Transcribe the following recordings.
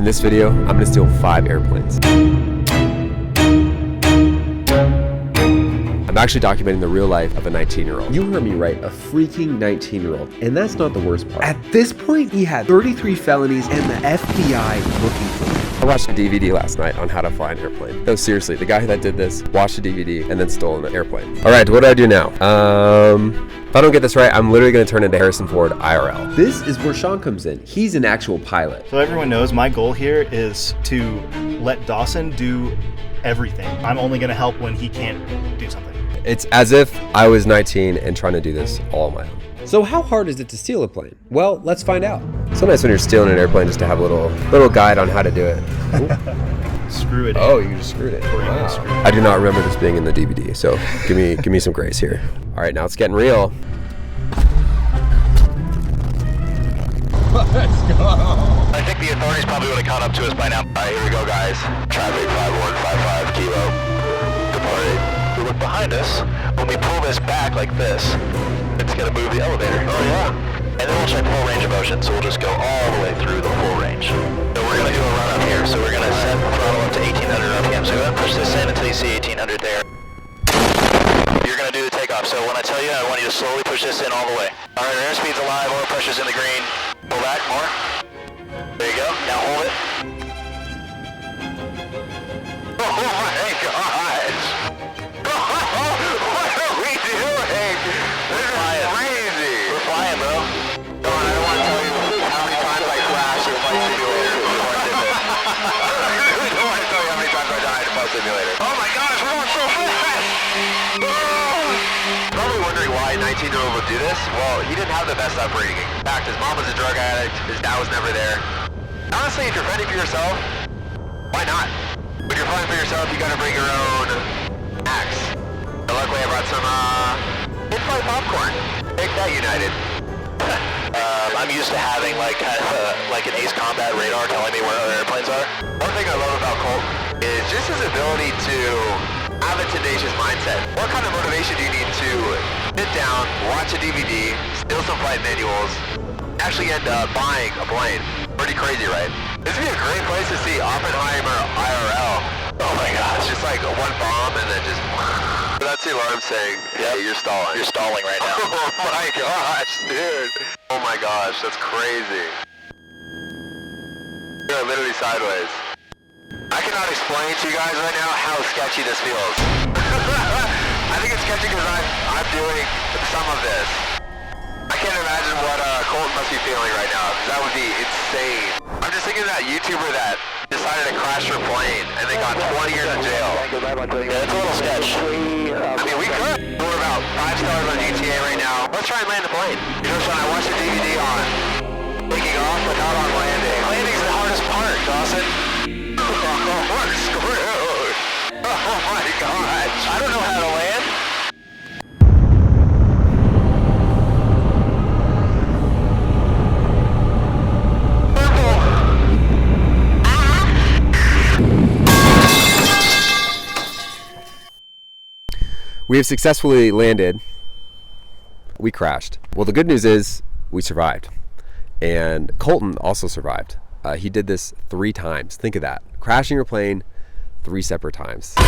In this video, I'm gonna steal 5 airplanes. I'm actually documenting the real life of a 19-year-old. You heard me right, a freaking 19-year-old. And that's not the worst part. At this point, he had 33 felonies and the FBI looking for him. I watched a DVD last night on how to fly an airplane. No, seriously, the guy that did this watched a DVD and then stole an airplane. All right, what do I do now? If I don't get this right, I'm literally gonna turn into Harrison Ford IRL. This is where Sean comes in. He's an actual pilot. So everyone knows my goal here is to let Dawson do everything. I'm only gonna help when he can't do something. It's as if I was 19 and trying to do this all on my own. So how hard is it to steal a plane? Well, let's find out. It's so nice when you're stealing an airplane just to have a little guide on how to do it. Screw it in. Oh, you just screwed it. Wow. I do not remember this being in the DVD, so give me some grace here. All right, now it's getting real. Let's go. I think the authorities probably would have caught up to us by now. All right, here we go, guys. Traffic 5155 kilo. Departed. We look behind us. When we pull this back like this, it's gonna move the elevator. Oh yeah. And then we'll check full range of motion, so we'll just go all the way through the full range. So we're gonna do a run up here. So we're gonna set the throttle up to 1800 RPM. So go ahead and push this in until you see 1800 there. You're gonna do the takeoff. So when I tell you, I want you to slowly push this in all the way. All right, our airspeed's alive, oil pressure's in the green. Pull back more. There you go. Now hold it. Oh my gosh! What are we doing? This is crazy. We're flying, bro. Come on, I don't want to tell you how many times I crashed in Flight Simulator before I did this. I really don't want to tell you how many times I died in Flight Simulator. Oh my gosh, we're going so fast! Probably wondering why a 19-year-old would do this. Well, he didn't have the best upbringing. In fact, his mom was a drug addict, his dad was never there. Honestly, if you're fending for yourself, why not? When you're flying for yourself, you gotta bring your own axe. So luckily I brought some, in-flight popcorn. Take that, United. I'm used to having like kind of like an Ace Combat radar telling me where other airplanes are. One thing I love about Colton is just his ability to have a tenacious mindset. What kind of motivation do you need to sit down, watch a DVD, steal some flight manuals, actually end up buying a plane? Pretty crazy, right? This would be a great place to see Oppenheimer IRL. Oh my gosh, just like one bomb and then just... That's the alarm saying, yeah, you're stalling. You're stalling right now. Oh my gosh, dude. Oh my gosh, that's crazy. You're literally sideways. I cannot explain to you guys right now how sketchy this feels. I think it's sketchy because I'm doing some of this. I can't imagine what Colton must be feeling right now, because that would be insane. I'm just thinking of that YouTuber that decided to crash her plane and they got 20 years in jail. Yeah, it's a little sketch. I mean, we could. We're about 5 stars on GTA right now. Let's try and land the plane. You know, Sean, I watched the DVD on taking off, but not on landing. Landing's the hardest part, Dawson. Oh, we're screwed. Oh my gosh. I don't know how to land. We have successfully landed. We crashed. Well, the good news is we survived. And Colton also survived. He did this 3 times. Think of that. Crashing your plane 3 separate times. You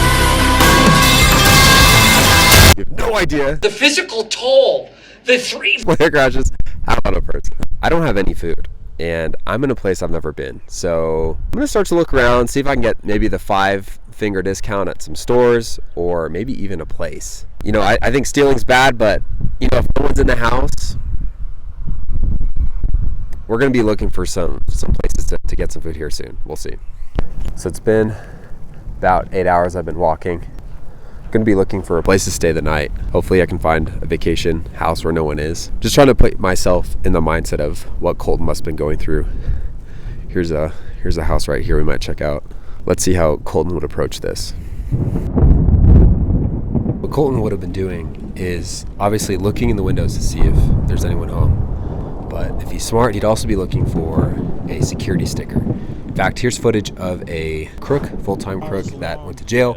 have no idea. The physical toll. The 3 plane crashes. How about a person? I don't have any food. And I'm in a place I've never been. So I'm going to start to look around, see if I can get maybe the 5-finger discount at some stores or maybe even a place. You know, I think stealing's bad, but, you know, if no one's in the house, we're going to be looking for some places to get some food here soon. We'll see. So it's been about 8 hours I've been walking. Going to be looking for a place to stay the night. Hopefully I can find a vacation house where no one is. Just trying to put myself in the mindset of what Colton must have been going through. Here's a house right here we might check out. Let's see how Colton would approach this. What Colton would have been doing is obviously looking in the windows to see if there's anyone home. But if he's smart, he'd also be looking for a security sticker. In fact, here's footage of a crook, full-time crook that went to jail,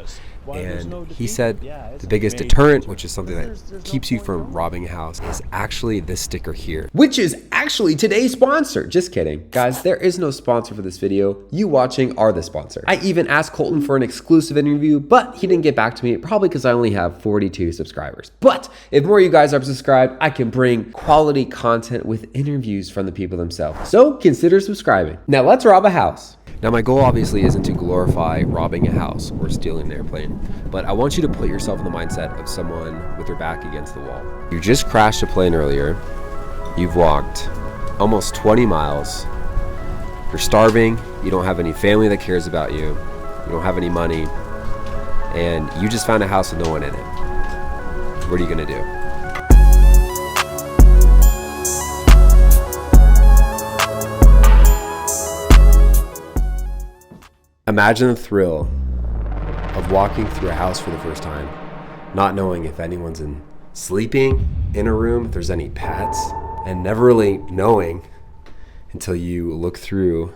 And he said the biggest deterrent, which is something that keeps you from robbing a house, is actually this sticker here, which is actually today's sponsor. Just kidding. Guys, there is no sponsor for this video. You watching are the sponsor. I even asked Colton for an exclusive interview, but he didn't get back to me, probably because I only have 42 subscribers. But if more of you guys are subscribed, I can bring quality content with interviews from the people themselves. So consider subscribing. Now let's rob a house. Now my goal obviously isn't to glorify robbing a house or stealing an airplane, but I want you to put yourself in the mindset of someone with their back against the wall. You just crashed a plane earlier. You've walked almost 20 miles. You're starving. You don't have any family that cares about you. You don't have any money. And you just found a house with no one in it. What are you gonna do? Imagine the thrill of walking through a house for the first time, not knowing if anyone's sleeping in a room, if there's any pets, and never really knowing until you look through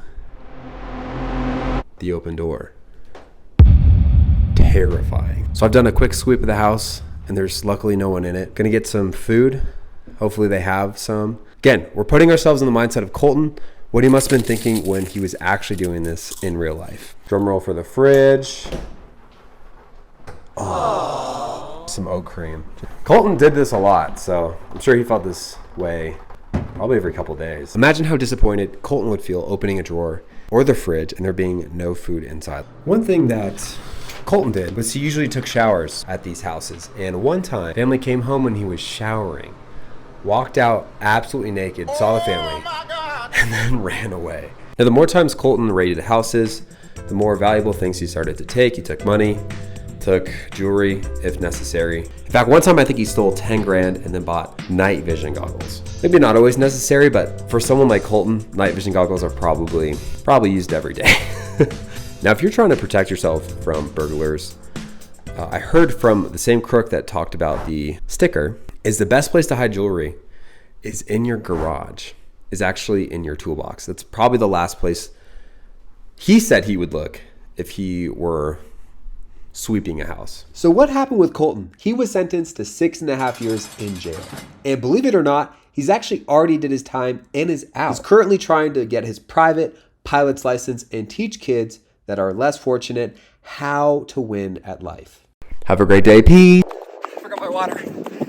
the open door. Terrifying. So I've done a quick sweep of the house, and there's luckily no one in it. Gonna get some food. Hopefully they have some. Again, we're putting ourselves in the mindset of Colton, what he must have been thinking when he was actually doing this in real life. Drum roll for the fridge. Oh, some oat cream. Colton did this a lot, so I'm sure he felt this way probably every couple days. Imagine how disappointed Colton would feel opening a drawer or the fridge and there being no food inside. One thing that Colton did was he usually took showers at these houses, and one time family came home when he was showering, walked out absolutely naked, saw the family, and then ran away. Now, the more times Colton raided houses, the more valuable things he started to take. He took money, took jewelry if necessary. In fact, one time I think he stole 10 grand and then bought night vision goggles. Maybe not always necessary, but for someone like Colton, night vision goggles are probably used every day. Now, if you're trying to protect yourself from burglars, I heard from the same crook that talked about the sticker, is the best place to hide jewelry is in your garage, is actually in your toolbox. That's probably the last place he said he would look if he were sweeping a house. So what happened with Colton? He was sentenced to 6.5 years in jail. And believe it or not, he's actually already did his time and is out. He's currently trying to get his private pilot's license and teach kids that are less fortunate how to win at life. Have a great day, Pete. I forgot my water.